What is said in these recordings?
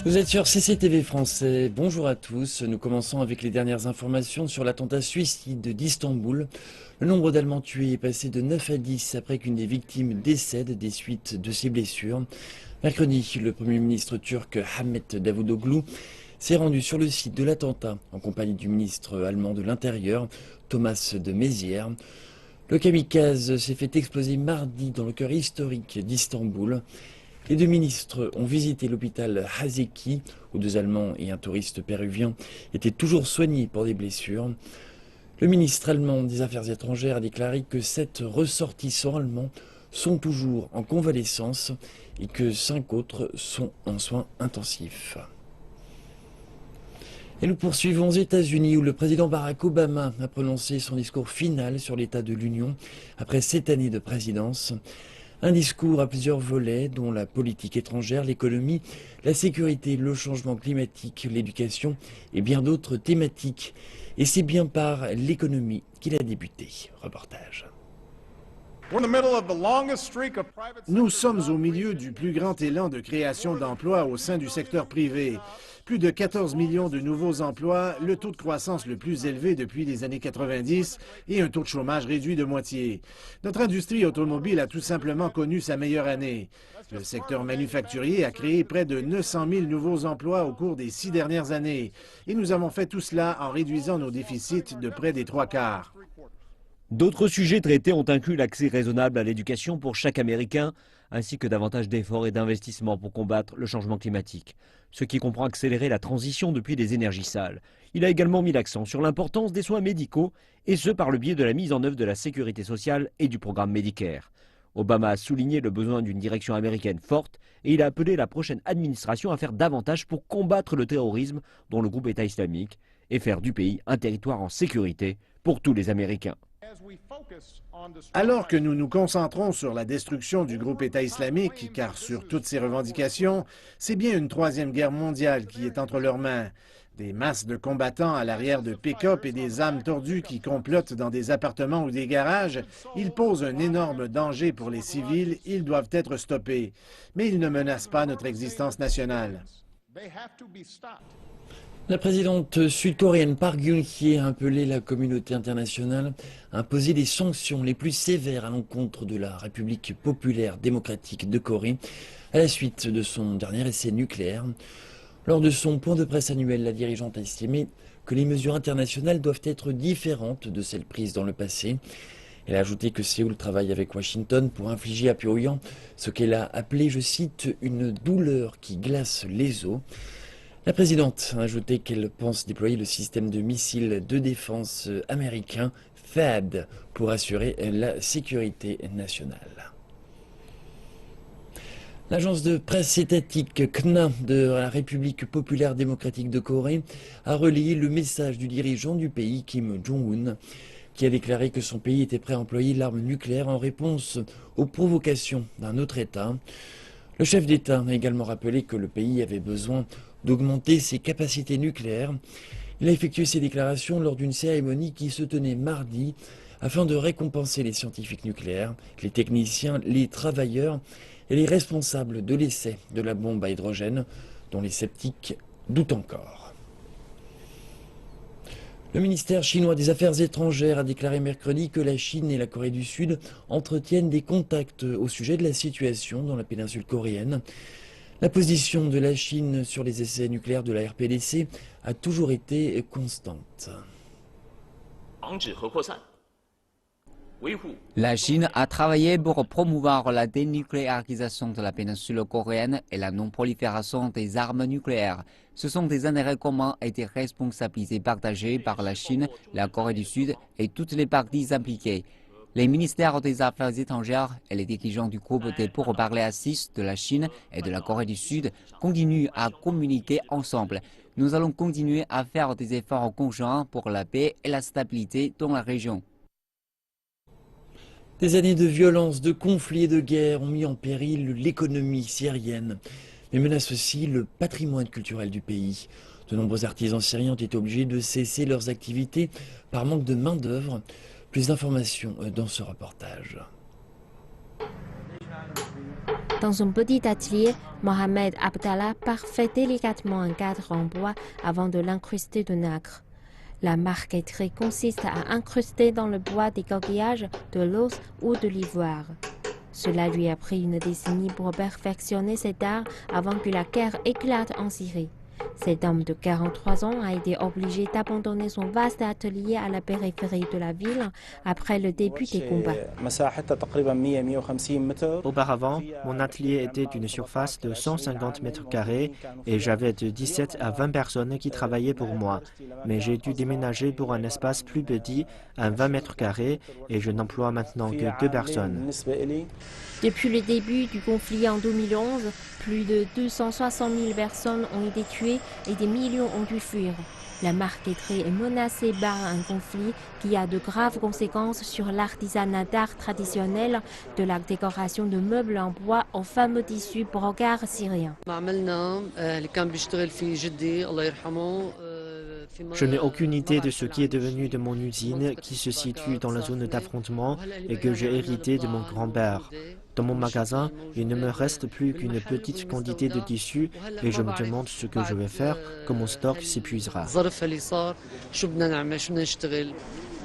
Vous êtes sur CCTV français, bonjour à tous. Nous commençons avec les dernières informations sur l'attentat suicide d'Istanbul. Le nombre d'Allemands tués est passé de 9 à 10 après qu'une des victimes décède des suites de ses blessures. Mercredi, le Premier ministre turc Ahmet Davutoglu s'est rendu sur le site de l'attentat en compagnie du ministre allemand de l'Intérieur, Thomas de Maizière. Le kamikaze s'est fait exploser mardi dans le cœur historique d'Istanbul. Les deux ministres ont visité l'hôpital Haseki, où deux Allemands et un touriste péruvien étaient toujours soignés pour des blessures. Le ministre allemand des Affaires étrangères a déclaré que 7 ressortissants allemands sont toujours en convalescence et que 5 autres sont en soins intensifs. Et nous poursuivons aux États-Unis où le président Barack Obama a prononcé son discours final sur l'état de l'Union après 7 années de présidence. Un discours à plusieurs volets, dont la politique étrangère, l'économie, la sécurité, le changement climatique, l'éducation et bien d'autres thématiques. Et c'est bien par l'économie qu'il a débuté. Reportage. Nous sommes au milieu du plus grand élan de création d'emplois au sein du secteur privé. Plus de 14 millions de nouveaux emplois, le taux de croissance le plus élevé depuis les années 90 et un taux de chômage réduit de moitié. Notre industrie automobile a tout simplement connu sa meilleure année. Le secteur manufacturier a créé près de 900 000 nouveaux emplois au cours des 6 dernières années. Et nous avons fait tout cela en réduisant nos déficits de près des 3/4. D'autres sujets traités ont inclus l'accès raisonnable à l'éducation pour chaque Américain, ainsi que davantage d'efforts et d'investissements pour combattre le changement climatique, ce qui comprend accélérer la transition depuis des énergies sales. Il a également mis l'accent sur l'importance des soins médicaux, et ce par le biais de la mise en œuvre de la sécurité sociale et du programme Medicare. Obama a souligné le besoin d'une direction américaine forte et il a appelé la prochaine administration à faire davantage pour combattre le terrorisme, dont le groupe État islamique, et faire du pays un territoire en sécurité pour tous les Américains. Alors que nous nous concentrons sur la destruction du groupe État islamique, car sur toutes ces revendications, c'est bien une troisième guerre mondiale qui est entre leurs mains. Des masses de combattants à l'arrière de pick-up et des âmes tordues qui complotent dans des appartements ou des garages, ils posent un énorme danger pour les civils, ils doivent être stoppés. Mais ils ne menacent pas notre existence nationale. La présidente sud-coréenne Park Geun-hye a appelé la communauté internationale à imposer les sanctions les plus sévères à l'encontre de la République populaire démocratique de Corée à la suite de son dernier essai nucléaire. Lors de son point de presse annuel, la dirigeante a estimé que les mesures internationales doivent être différentes de celles prises dans le passé. Elle a ajouté que Séoul travaille avec Washington pour infliger à Pyongyang ce qu'elle a appelé, je cite, une douleur qui glace les os. La présidente a ajouté qu'elle pense déployer le système de missiles de défense américain THAAD pour assurer la sécurité nationale. L'agence de presse étatique KNA de la République populaire démocratique de Corée a relayé le message du dirigeant du pays, Kim Jong-un, qui a déclaré que son pays était prêt à employer l'arme nucléaire en réponse aux provocations d'un autre État. Le chef d'État a également rappelé que le pays avait besoin d'augmenter ses capacités nucléaires. Il a effectué ces déclarations lors d'une cérémonie qui se tenait mardi afin de récompenser les scientifiques nucléaires, les techniciens, les travailleurs et les responsables de l'essai de la bombe à hydrogène, dont les sceptiques doutent encore. Le ministère chinois des Affaires étrangères a déclaré mercredi que la Chine et la Corée du Sud entretiennent des contacts au sujet de la situation dans la péninsule coréenne. La position de la Chine sur les essais nucléaires de la RPDC a toujours été constante. La Chine a travaillé pour promouvoir la dénucléarisation de la péninsule coréenne et la non-prolifération des armes nucléaires. Ce sont des intérêts communs et des responsabilités partagées par la Chine, la Corée du Sud et toutes les parties impliquées. Les ministères des Affaires étrangères et les dirigeants du groupe des pourparlers à 6 de la Chine et de la Corée du Sud continuent à communiquer ensemble. Nous allons continuer à faire des efforts conjoints pour la paix et la stabilité dans la région. Des années de violence, de conflits et de guerre ont mis en péril l'économie syrienne, mais menacent aussi le patrimoine culturel du pays. De nombreux artisans syriens ont été obligés de cesser leurs activités par manque de main-d'œuvre. Plus d'informations dans ce reportage. Dans un petit atelier, Mohamed Abdallah parfait délicatement un cadre en bois avant de l'incruster de nacre. La marqueterie consiste à incruster dans le bois des coquillages, de l'os ou de l'ivoire. Cela lui a pris une décennie pour perfectionner cet art avant que la guerre éclate en Syrie. Cet homme de 43 ans a été obligé d'abandonner son vaste atelier à la périphérie de la ville après le début des combats. Auparavant, mon atelier était d'une surface de 150 mètres carrés et j'avais de 17 à 20 personnes qui travaillaient pour moi. Mais j'ai dû déménager pour un espace plus petit, à 20 mètres carrés, et je n'emploie maintenant que 2 personnes. Depuis le début du conflit en 2011, plus de 260 000 personnes ont été tuées et des millions ont dû fuir. La marqueterie est menacée par un conflit qui a de graves conséquences sur l'artisanat d'art traditionnel, de la décoration de meubles en bois au fameux tissu brocart syrien. Je n'ai aucune idée de ce qui est devenu de mon usine qui se situe dans la zone d'affrontement et que j'ai hérité de mon grand-père. Dans mon magasin, il ne me reste plus qu'une petite quantité de tissu et je me demande ce que je vais faire quand mon stock s'épuisera.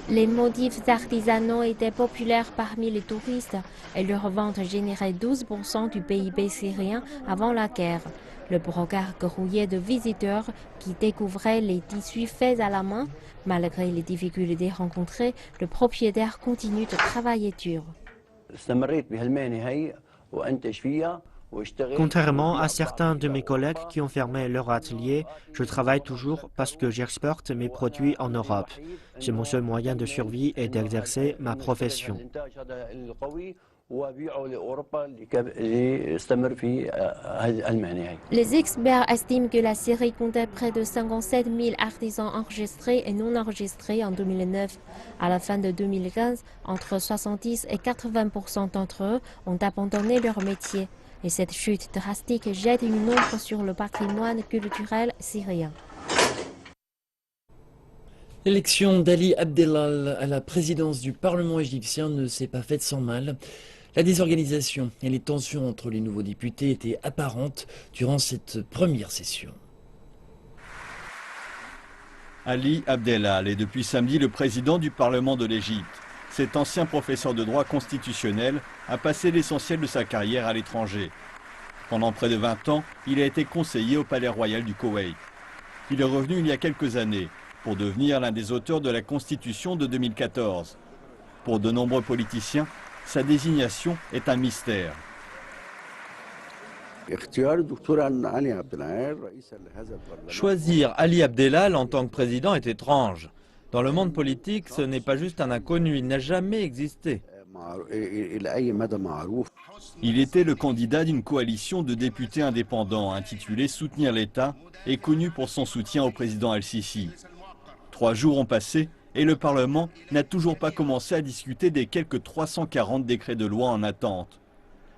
Les motifs artisanaux étaient populaires parmi les touristes et leur vente générait 12% du PIB syrien avant la guerre. Le brocart grouillait de visiteurs qui découvraient les tissus faits à la main. Malgré les difficultés rencontrées, le propriétaire continue de travailler dur. Contrairement à certains de mes collègues qui ont fermé leur atelier, je travaille toujours parce que j'exporte mes produits en Europe. C'est mon seul moyen de survie et d'exercer ma profession. Les experts estiment que la Syrie comptait près de 57 000 artisans enregistrés et non enregistrés en 2009. À la fin de 2015, entre 70 et 80% d'entre eux ont abandonné leur métier. Et cette chute drastique jette une ombre sur le patrimoine culturel syrien. L'élection d'Ali Abdellal à la présidence du Parlement égyptien ne s'est pas faite sans mal. La désorganisation et les tensions entre les nouveaux députés étaient apparentes durant cette première session. Ali Abdellal est depuis samedi le président du Parlement de l'Égypte. Cet ancien professeur de droit constitutionnel a passé l'essentiel de sa carrière à l'étranger. Pendant près de 20 ans, il a été conseiller au Palais Royal du Koweït. Il est revenu il y a quelques années pour devenir l'un des auteurs de la Constitution de 2014. Pour de nombreux politiciens, sa désignation est un mystère. Choisir Ali Abdellal en tant que président est étrange. Dans le monde politique, ce n'est pas juste un inconnu, il n'a jamais existé. Il était le candidat d'une coalition de députés indépendants intitulée Soutenir l'État et connu pour son soutien au président El-Sisi. 3 jours ont passé et le Parlement n'a toujours pas commencé à discuter des quelques 340 décrets de loi en attente.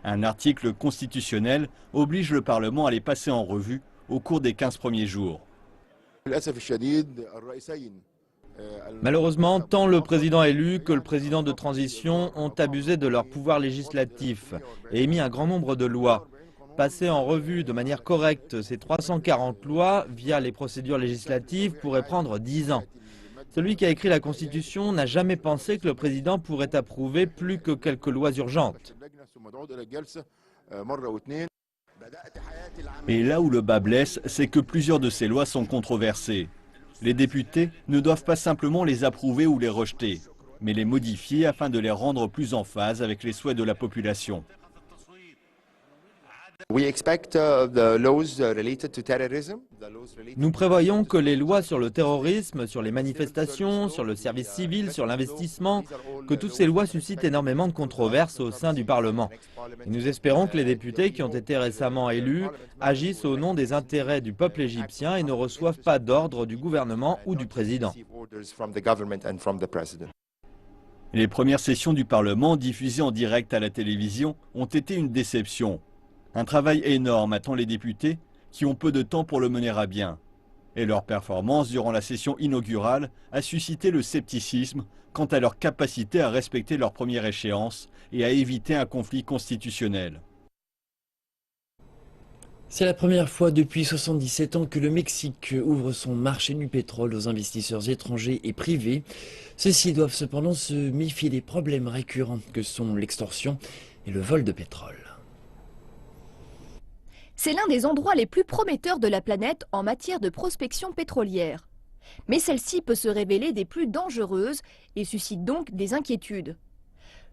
Un article constitutionnel oblige le Parlement à les passer en revue au cours des 15 premiers jours. Malheureusement, tant le président élu que le président de transition ont abusé de leur pouvoir législatif et émis un grand nombre de lois. Passer en revue de manière correcte ces 340 lois via les procédures législatives pourrait prendre 10 ans. Celui qui a écrit la Constitution n'a jamais pensé que le président pourrait approuver plus que quelques lois urgentes. Et là où le bât blesse, c'est que plusieurs de ces lois sont controversées. Les députés ne doivent pas simplement les approuver ou les rejeter, mais les modifier afin de les rendre plus en phase avec les souhaits de la population. Nous prévoyons que les lois sur le terrorisme, sur les manifestations, sur le service civil, sur l'investissement, que toutes ces lois suscitent énormément de controverses au sein du Parlement. Et nous espérons que les députés qui ont été récemment élus agissent au nom des intérêts du peuple égyptien et ne reçoivent pas d'ordre du gouvernement ou du président. Les premières sessions du Parlement diffusées en direct à la télévision ont été une déception. Un travail énorme attend les députés qui ont peu de temps pour le mener à bien. Et leur performance durant la session inaugurale a suscité le scepticisme quant à leur capacité à respecter leur première échéance et à éviter un conflit constitutionnel. C'est la première fois depuis 77 ans que le Mexique ouvre son marché du pétrole aux investisseurs étrangers et privés. Ceux-ci doivent cependant se méfier des problèmes récurrents que sont l'extorsion et le vol de pétrole. C'est l'un des endroits les plus prometteurs de la planète en matière de prospection pétrolière. Mais celle-ci peut se révéler des plus dangereuses et suscite donc des inquiétudes.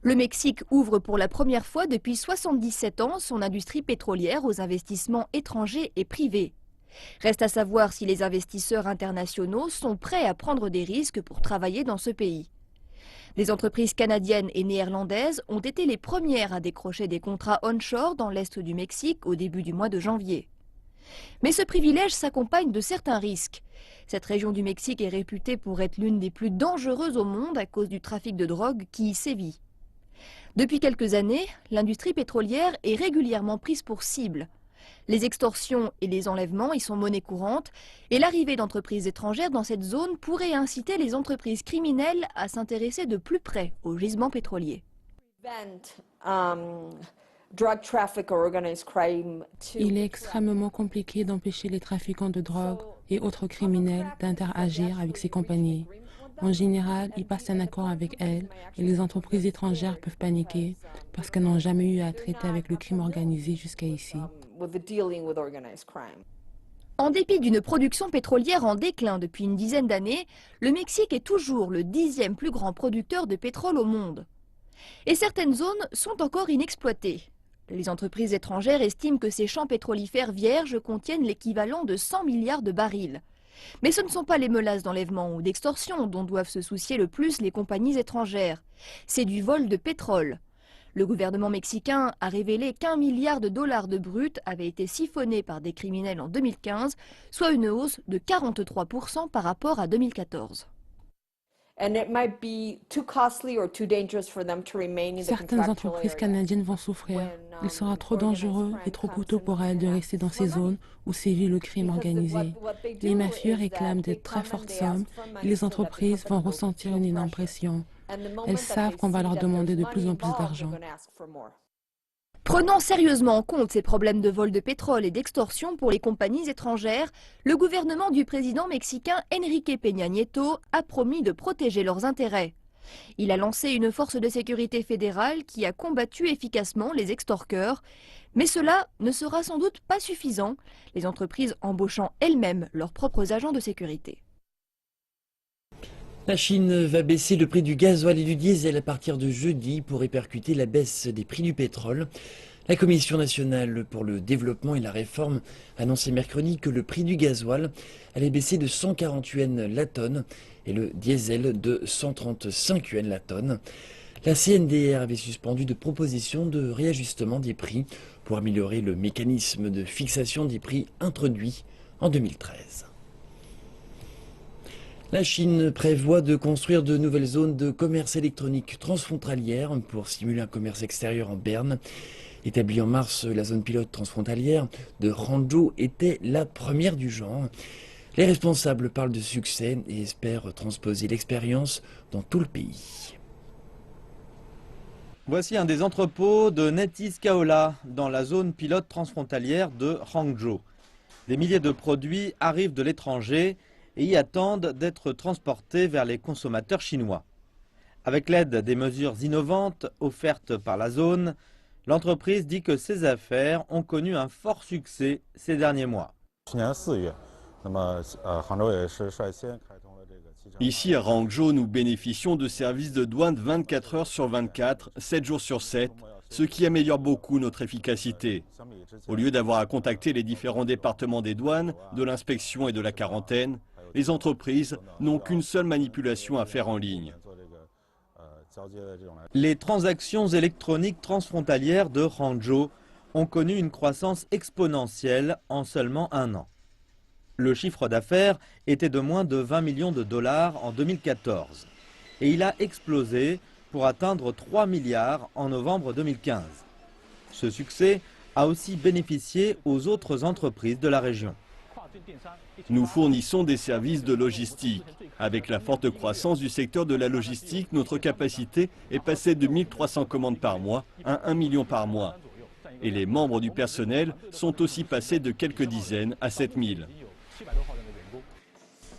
Le Mexique ouvre pour la première fois depuis 77 ans son industrie pétrolière aux investissements étrangers et privés. Reste à savoir si les investisseurs internationaux sont prêts à prendre des risques pour travailler dans ce pays. Des entreprises canadiennes et néerlandaises ont été les premières à décrocher des contrats onshore dans l'est du Mexique au début du mois de janvier. Mais ce privilège s'accompagne de certains risques. Cette région du Mexique est réputée pour être l'une des plus dangereuses au monde à cause du trafic de drogue qui y sévit. Depuis quelques années, l'industrie pétrolière est régulièrement prise pour cible. Les extorsions et les enlèvements y sont monnaie courante et l'arrivée d'entreprises étrangères dans cette zone pourrait inciter les entreprises criminelles à s'intéresser de plus près aux gisements pétroliers. Il est extrêmement compliqué d'empêcher les trafiquants de drogue et autres criminels d'interagir avec ces compagnies. En général, ils passent un accord avec elles et les entreprises étrangères peuvent paniquer parce qu'elles n'ont jamais eu à traiter avec le crime organisé jusqu'à ici. En dépit d'une production pétrolière en déclin depuis une dizaine d'années, le Mexique est toujours le 10e plus grand producteur de pétrole au monde. Et certaines zones sont encore inexploitées. Les entreprises étrangères estiment que ces champs pétrolifères vierges contiennent l'équivalent de 100 milliards de barils. Mais ce ne sont pas les menaces d'enlèvement ou d'extorsion dont doivent se soucier le plus les compagnies étrangères. C'est du vol de pétrole. Le gouvernement mexicain a révélé qu'1 milliard de dollars de brut avait été siphonné par des criminels en 2015, soit une hausse de 43% par rapport à 2014. Certaines entreprises canadiennes vont souffrir. Il sera trop dangereux et trop coûteux pour elles de rester dans ces zones où sévit le crime organisé. Les mafieux réclament de très fortes sommes et les entreprises vont ressentir une énorme pression. Elles savent qu'on va leur demander de plus en plus d'argent. Prenant sérieusement en compte ces problèmes de vol de pétrole et d'extorsion pour les compagnies étrangères, le gouvernement du président mexicain Enrique Peña Nieto a promis de protéger leurs intérêts. Il a lancé une force de sécurité fédérale qui a combattu efficacement les extorqueurs. Mais cela ne sera sans doute pas suffisant, les entreprises embauchant elles-mêmes leurs propres agents de sécurité. La Chine va baisser le prix du gasoil et du diesel à partir de jeudi pour répercuter la baisse des prix du pétrole. La Commission nationale pour le développement et la réforme a annoncé mercredi que le prix du gasoil allait baisser de 140 yuan la tonne et le diesel de 135 yuan la tonne. La CNDR avait suspendu de propositions de réajustement des prix pour améliorer le mécanisme de fixation des prix introduit en 2013. La Chine prévoit de construire de nouvelles zones de commerce électronique transfrontalières pour stimuler un commerce extérieur en berne. Établie en mars, la zone pilote transfrontalière de Hangzhou était la première du genre. Les responsables parlent de succès et espèrent transposer l'expérience dans tout le pays. Voici un des entrepôts de NetEase Kaola dans la zone pilote transfrontalière de Hangzhou. Des milliers de produits arrivent de l'étranger et y attendent d'être transportés vers les consommateurs chinois. Avec l'aide des mesures innovantes offertes par la zone, l'entreprise dit que ses affaires ont connu un fort succès ces derniers mois. Ici à Hangzhou, nous bénéficions de services de douane 24 heures sur 24, 7 jours sur 7, ce qui améliore beaucoup notre efficacité. Au lieu d'avoir à contacter les différents départements des douanes, de l'inspection et de la quarantaine, les entreprises n'ont qu'une seule manipulation à faire en ligne. Les transactions électroniques transfrontalières de Hangzhou ont connu une croissance exponentielle en seulement un an. Le chiffre d'affaires était de moins de 20 millions de dollars en 2014 et il a explosé pour atteindre 3 milliards en novembre 2015. Ce succès a aussi bénéficié aux autres entreprises de la région. Nous fournissons des services de logistique. Avec la forte croissance du secteur de la logistique, notre capacité est passée de 1300 commandes par mois à 1 million par mois. Et les membres du personnel sont aussi passés de quelques dizaines à 7000.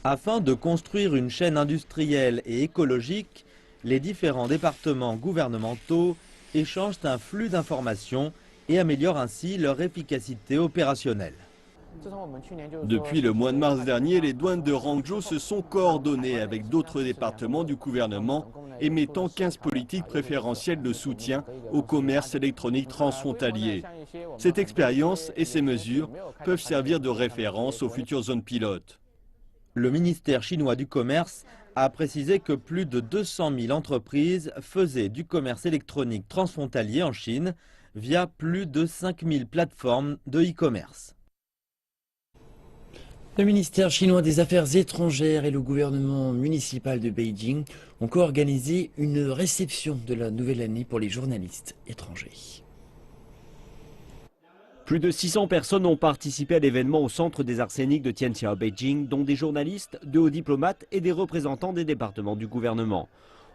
Afin de construire une chaîne industrielle et écologique, les différents départements gouvernementaux échangent un flux d'informations et améliorent ainsi leur efficacité opérationnelle. Depuis le mois de mars dernier, les douanes de Hangzhou se sont coordonnées avec d'autres départements du gouvernement, émettant 15 politiques préférentielles de soutien au commerce électronique transfrontalier. Cette expérience et ces mesures peuvent servir de référence aux futures zones pilotes. Le ministère chinois du Commerce a précisé que plus de 200 000 entreprises faisaient du commerce électronique transfrontalier en Chine via plus de 5 000 plateformes de e-commerce. Le ministère chinois des Affaires étrangères et le gouvernement municipal de Beijing ont co-organisé une réception de la nouvelle année pour les journalistes étrangers. Plus de 600 personnes ont participé à l'événement au centre des Arséniques de Tianxia à Beijing, dont des journalistes, de hauts diplomates et des représentants des départements du gouvernement.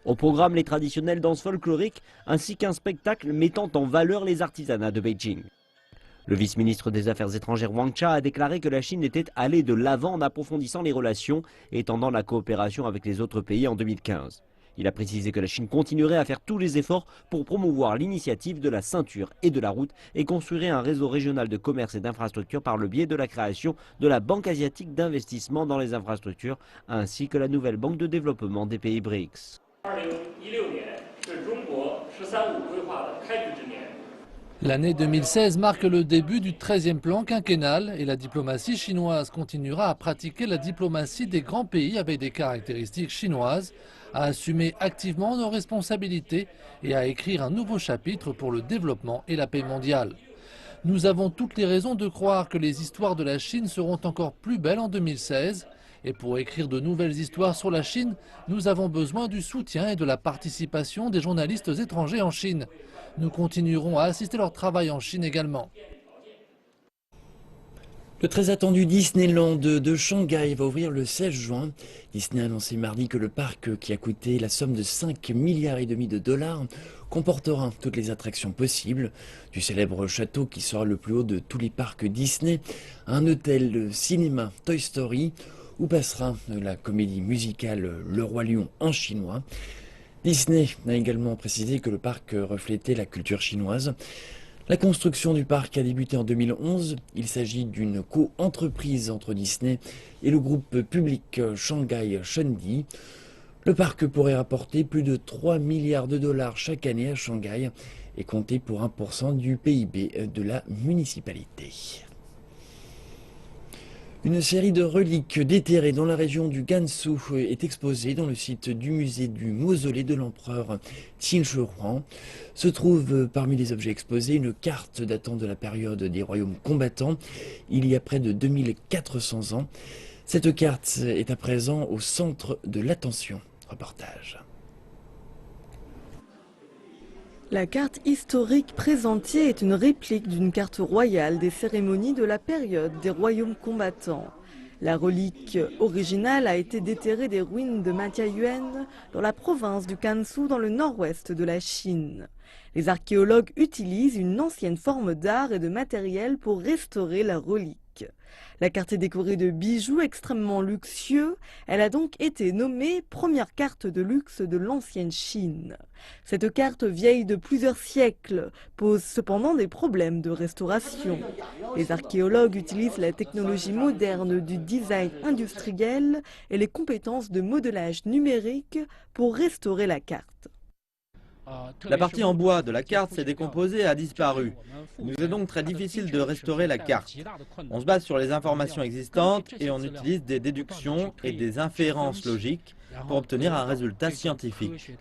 Au programme, les traditionnelles danses folkloriques ainsi qu'un spectacle mettant en valeur les artisanats de Beijing. Le vice-ministre des Affaires étrangères Wang Cha a déclaré que la Chine était allée de l'avant en approfondissant les relations et étendant la coopération avec les autres pays en 2015. Il a précisé que la Chine continuerait à faire tous les efforts pour promouvoir l'initiative de la ceinture et de la route et construirait un réseau régional de commerce et d'infrastructures par le biais de la création de la Banque asiatique d'investissement dans les infrastructures ainsi que la nouvelle Banque de développement des pays BRICS. L'année 2016 marque le début du 13e plan quinquennal et la diplomatie chinoise continuera à pratiquer la diplomatie des grands pays avec des caractéristiques chinoises, à assumer activement nos responsabilités et à écrire un nouveau chapitre pour le développement et la paix mondiale. Nous avons toutes les raisons de croire que les histoires de la Chine seront encore plus belles en 2016. Et pour écrire de nouvelles histoires sur la Chine, nous avons besoin du soutien et de la participation des journalistes étrangers en Chine. Nous continuerons à assister leur travail en Chine également. Le très attendu Disneyland de Shanghai va ouvrir le 16 juin. Disney a annoncé mardi que le parc, qui a coûté la somme de 5,5 milliards de dollars, comportera toutes les attractions possibles, du célèbre château qui sera le plus haut de tous les parcs Disney, à un hôtel de cinéma Toy Story, où passera la comédie musicale Le Roi Lion en chinois. Disney a également précisé que le parc reflétait la culture chinoise. La construction du parc a débuté en 2011. Il s'agit d'une co-entreprise entre Disney et le groupe public Shanghai Shendi. Le parc pourrait rapporter plus de 3 milliards de dollars chaque année à Shanghai et compter pour 1% du PIB de la municipalité. Une série de reliques déterrées dans la région du Gansu est exposée dans le site du musée du mausolée de l'empereur Qin Shi Huang. Se trouve parmi les objets exposés une carte datant de la période des royaumes combattants, il y a près de 2400 ans. Cette carte est à présent au centre de l'attention. Reportage. La carte historique présentée est une réplique d'une carte royale des cérémonies de la période des royaumes combattants. La relique originale a été déterrée des ruines de Matiayuan dans la province du Gansu dans le nord-ouest de la Chine. Les archéologues utilisent une ancienne forme d'art et de matériel pour restaurer la relique. La carte est décorée de bijoux extrêmement luxueux. Elle a donc été nommée première carte de luxe de l'ancienne Chine. Cette carte vieille de plusieurs siècles pose cependant des problèmes de restauration. Les archéologues utilisent la technologie moderne du design industriel et les compétences de modelage numérique pour restaurer la carte. La partie en bois de la carte s'est décomposée et a disparu. Il nous est donc très difficile de restaurer la carte. On se base sur les informations existantes et on utilise des déductions et des inférences logiques pour obtenir un résultat scientifique.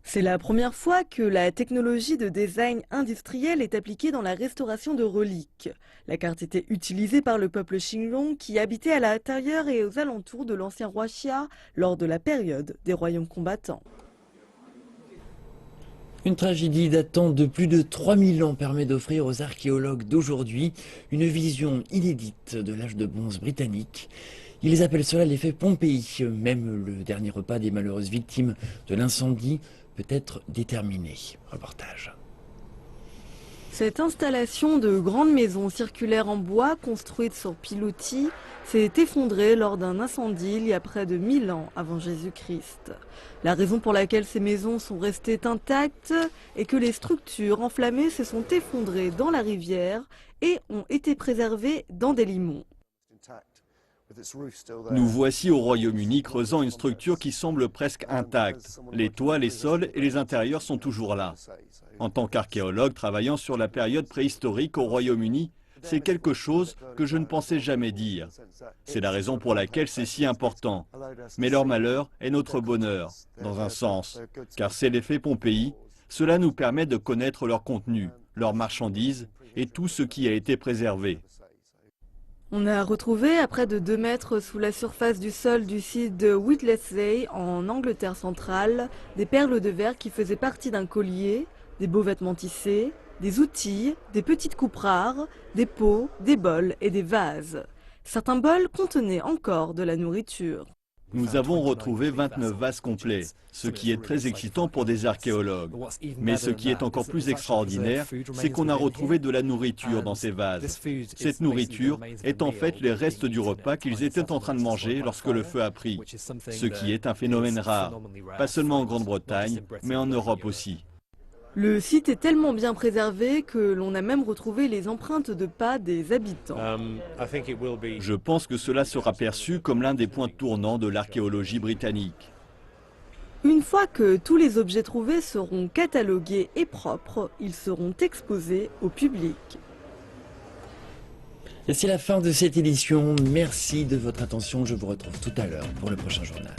C'est la première fois que la technologie de design industriel est appliquée dans la restauration de reliques. La carte était utilisée par le peuple Xinlong qui habitait à l'intérieur et aux alentours de l'ancien roi Xia lors de la période des royaumes combattants. Une tragédie datant de plus de 3000 ans permet d'offrir aux archéologues d'aujourd'hui une vision inédite de l'âge de bronze britannique. Ils appellent cela l'effet Pompéi. Même le dernier repas des malheureuses victimes de l'incendie peut être déterminé. Reportage. Cette installation de grande maison circulaire en bois construite sur pilotis s'est effondrée lors d'un incendie il y a près de 1000 ans avant Jésus-Christ. La raison pour laquelle ces maisons sont restées intactes est que les structures enflammées se sont effondrées dans la rivière et ont été préservées dans des limons. Nous voici au Royaume-Uni creusant une structure qui semble presque intacte. Les toits, les sols et les intérieurs sont toujours là. En tant qu'archéologue travaillant sur la période préhistorique au Royaume-Uni, c'est quelque chose que je ne pensais jamais dire. C'est la raison pour laquelle c'est si important. Mais leur malheur est notre bonheur, dans un sens, car c'est l'effet Pompéi. Cela nous permet de connaître leur contenu, leurs marchandises et tout ce qui a été préservé. On a retrouvé à près de 2 mètres sous la surface du sol du site de Whittlesey en Angleterre centrale des perles de verre qui faisaient partie d'un collier, des beaux vêtements tissés, des outils, des petites coupes rares, des pots, des bols et des vases. Certains bols contenaient encore de la nourriture. Nous avons retrouvé 29 vases complets, ce qui est très excitant pour des archéologues. Mais ce qui est encore plus extraordinaire, c'est qu'on a retrouvé de la nourriture dans ces vases. Cette nourriture est en fait les restes du repas qu'ils étaient en train de manger lorsque le feu a pris, ce qui est un phénomène rare, pas seulement en Grande-Bretagne, mais en Europe aussi. Le site est tellement bien préservé que l'on a même retrouvé les empreintes de pas des habitants. Je pense que cela sera perçu comme l'un des points tournants de l'archéologie britannique. Une fois que tous les objets trouvés seront catalogués et propres, ils seront exposés au public. Et c'est la fin de cette édition. Merci de votre attention. Je vous retrouve tout à l'heure pour le prochain journal.